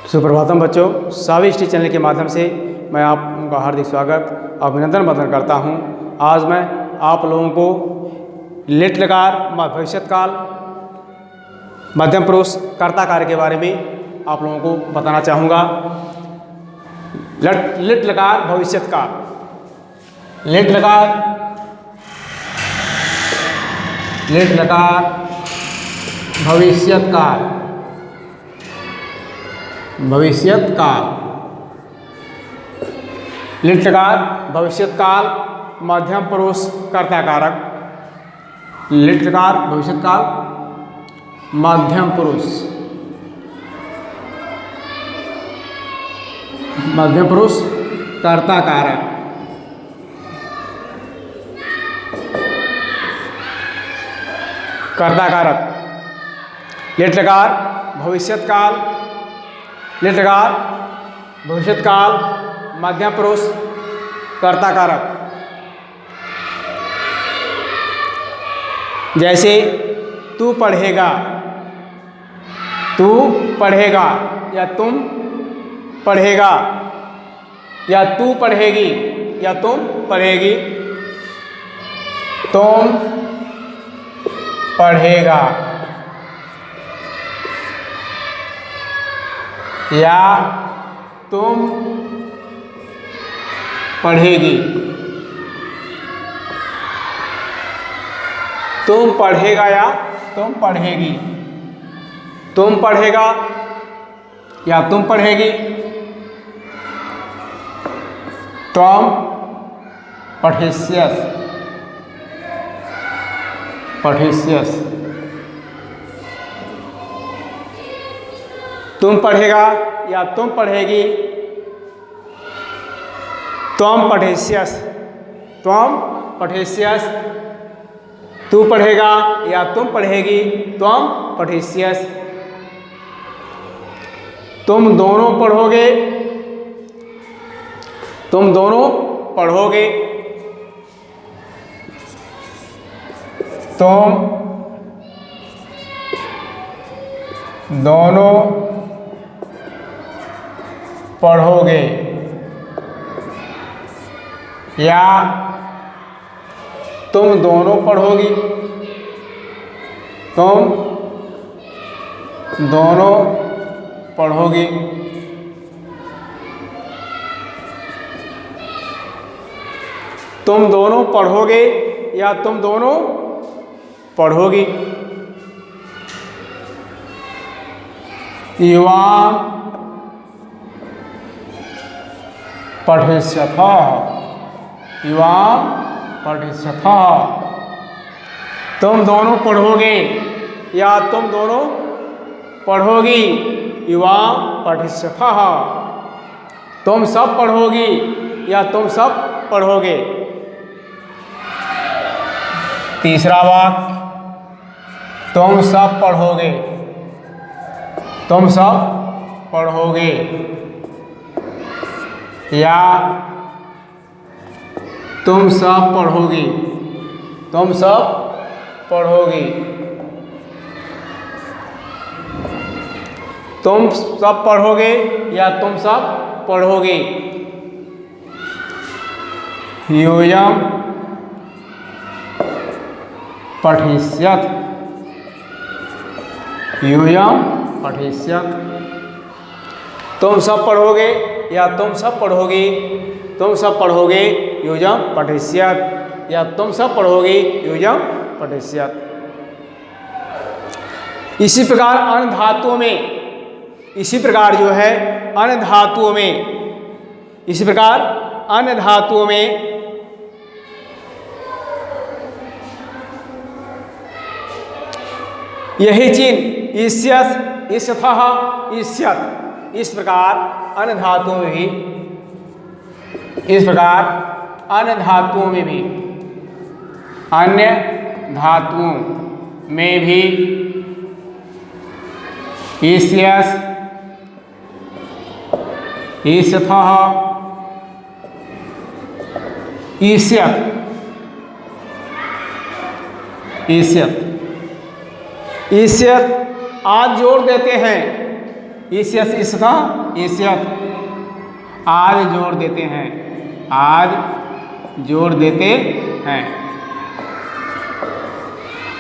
सुप्रभातम बच्चों, सावी study channel के माध्यम से मैं आपका हार्दिक स्वागत अभिनंदन वंदन करता हूं। आज मैं आप लोगों को लेट लकार, भविष्यत काल, मध्यम पुरुष, कर्ता कार्य के बारे में आप लोगों को बताना चाहूँगा। लेट लकार भविष्यत काल। लेट लकार भविष्यत काल। भविष्यत काल, लेट लकार भविष्यत काल, मध्यम पुरुष, कर्ता कारक। लेट लकार भविष्यत काल, मध्यम पुरुष, कर्ता कारक। कर्ता कारक। लेट लकार भविष्यत काल, लेट लकार भविष्यत काल, मध्यम पुरुष, कर्ता कारक। जैसे तू पढ़ेगा, तू पढ़ेगा, या तुम पढ़ेगा, या तू पढ़ेगी, या तुम पढ़ेगी। तुम पढ़ेगा, या तुम पढ़ेगी। तुम पढ़ेगा या तुम पढ़ेगी। तुम पढ़ेगा या तुम पढ़ेगी। त्वं पठिष्यसि, पठिष्यसि। तुम पढ़ेगा या तुम पढ़ेगी। त्वं पठिष्यसि, त्वं पठिष्यसि। तू पढ़ेगा या तुम पढ़ेगी। त्वं पठिष्यसि। तुम दोनों पढ़ोगे, तुम दोनों पढ़ोगे। तुम दोनों पढ़ोगे, या तुम दोनों पढ़ोगी। तुम दोनों पढ़ोगी। तुम दोनों पढ़ोगे या तुम दोनों पढ़ोगी। युवां पठिष्यथः, युवां पठिष्यथः। तुम दोनों पढ़ोगे या तुम दोनों पढ़ोगी। युवां पठिष्यथः। तुम सब पढ़ोगी या तुम सब पढ़ोगे। तीसरा वाक्य, तुम सब पढ़ोगे, तुम सब पढ़ोगे, या तुम सब पढ़ोगी, तुम सब पढ़ोगी। तुम सब पढ़ोगे या तुम सब पढ़ोगी। यूयं पठिष्यत्, यूयं पठिष्यत्। तुम सब पढ़ोगे या तुम सब पढ़ोगी। तुम सब पढ़ोगे। यूयं पठिष्यत्, या तुम सब पढ़ोगी। यूयं पठिष्यत्। इसी प्रकार अन्य धातुओं में, इसी प्रकार जो है अन्य धातुओं में, इसी प्रकार अन्य धातुओं में यही चिन्ह ईष्यस्, ईष्यथः, ईष्यत्। इस प्रकार अन्य धातुओं में भी, इस प्रकार अन्य धातुओं में भी, अन्य धातुओं में भी ईष्यस्, ईष्यथः, ईष्यत्, ईष्यत्, ईष्यत् आज जोड़ देते हैं। ईस्यस ईसथा ईस्यत आज जोड़ देते हैं, आज जोड़ देते हैं,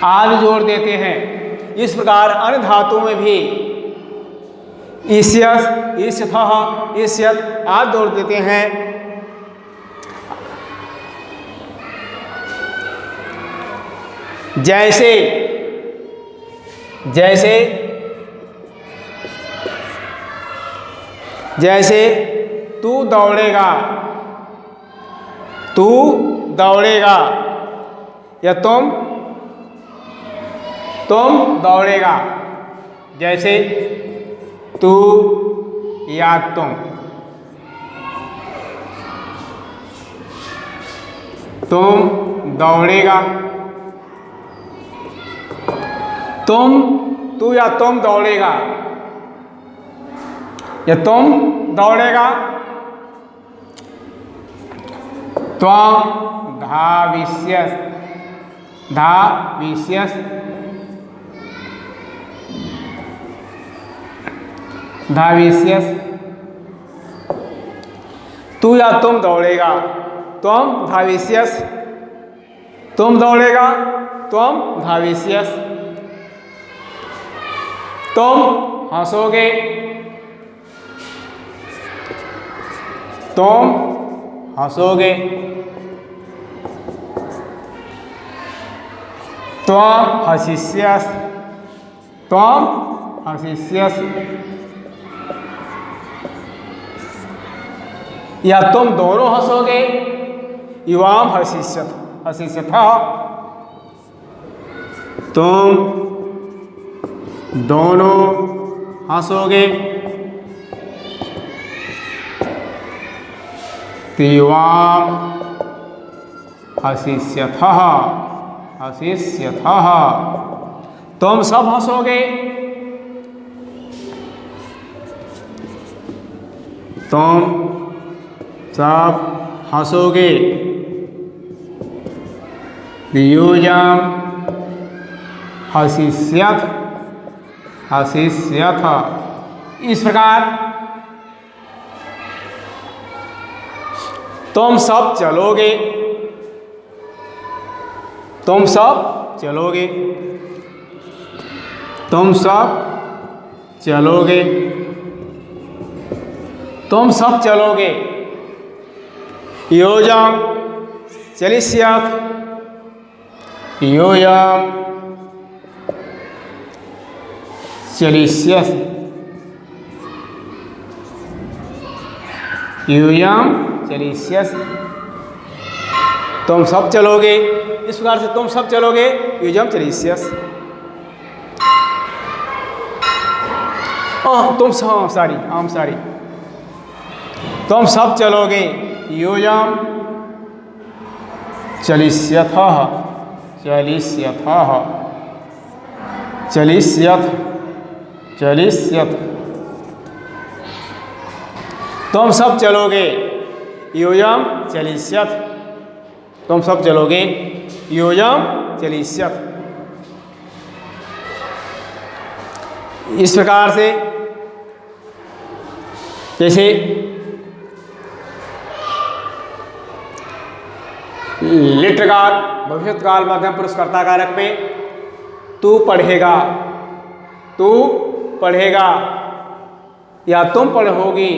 आज जोड़ देते हैं। इस प्रकार अन्य धातुओं में भी ईस्यस ईस्यथः ईस्यत आज जोड़ देते हैं। जैसे जैसे जैसे तू दौड़ेगा, तू दौड़ेगा, या तुम दौड़ेगा। जैसे तू या तुम दौड़ेगा, तू या तुम दौड़ेगा, या तुम दौड़ेगा। त्वं धाविष्यसि, धाविष्यसि, धाविष्यसि। तू या तुम दौड़ेगा, त्वं धाविष्यसि, तुम दौड़ेगा, त्वं धाविष्यसि। तुम हंसोगे, तुम हंसोगे। त्वं हसिष्यसि, त्वं हसिष्यसि, या तुम दोनों हंसोगे। युवाम हसिष्यथ हसिष्यथः, तुम दोनों हंसोगे। युवाम हसिष्यथः हसिष्यथः, तुम सब हंसोगे, तुम सब हंसोगे। युजाम हसिष्यथ हसिष्यथ। इस प्रकार तुम सब चलोगे, तुम सब चलोगे, तुम सब चलोगे, तुम सब चलोगे। योजम चलिष्यथ, योजम चलिष्यसि, योजम चलिष्यसि। तुम सब चलोगे। इस प्रकार से तुम सब चलोगे। योजम चलिष्यसि। तुम सॉरी आम सॉरी, तुम सब चलोगे। योजम चलिष्यथः चलिष्यथः चलिष्यथ चलिष्यथ। तुम सब चलोगे। योजम चलिष्यथ, तुम सब चलोगे। योजम चलिष्यथ। इस प्रकार से जैसे लिट्टकार भविष्यत्काल मध्यम पुरुष कर्ता कारक में तू पढ़ेगा, तू पढ़ेगा, या तुम पढ़ोगी,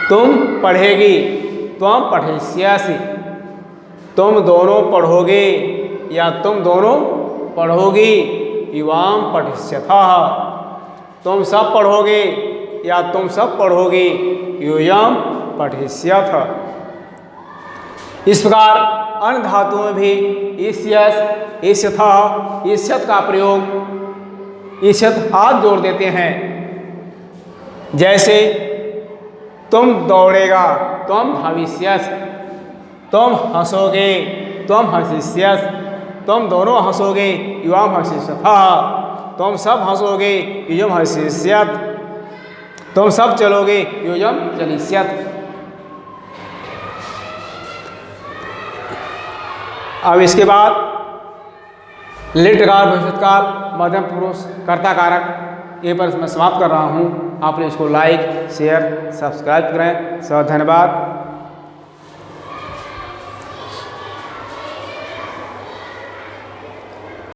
तुम पढ़ेगी। त्वं पठिष्यसि, तुम दोनों पढ़ोगे, या तुम दोनों पढ़ोगी। युवाम पठिष्यथः, तुम सब पढ़ोगे, या तुम सब पढ़ोगे। यूयम पठिष्यथ। इस प्रकार अन्य धातुओं में भी ईस्यस ईस्यथः ईस्यत का प्रयोग ईस्यत आज जोड़ देते हैं। जैसे तुम दौड़ेगा, तुम भविष्यस, तुम हंसोगे, तुम हंसिष्यस, तुम दोनों हंसोगे। युवाम हंसिष्यथः, तुम सब हंसोगे। युजम हंसिष्यत, तुम सब चलोगे। युजम चलिष्यत। अब इसके बाद लिट्टकार भविष्यत्काल मध्यम पुरुष कर्ता कारक यहीं पर मैं समाप्त कर रहा हूँ। आप लोग इसको लाइक शेयर सब्सक्राइब करें। सब धन्यवाद।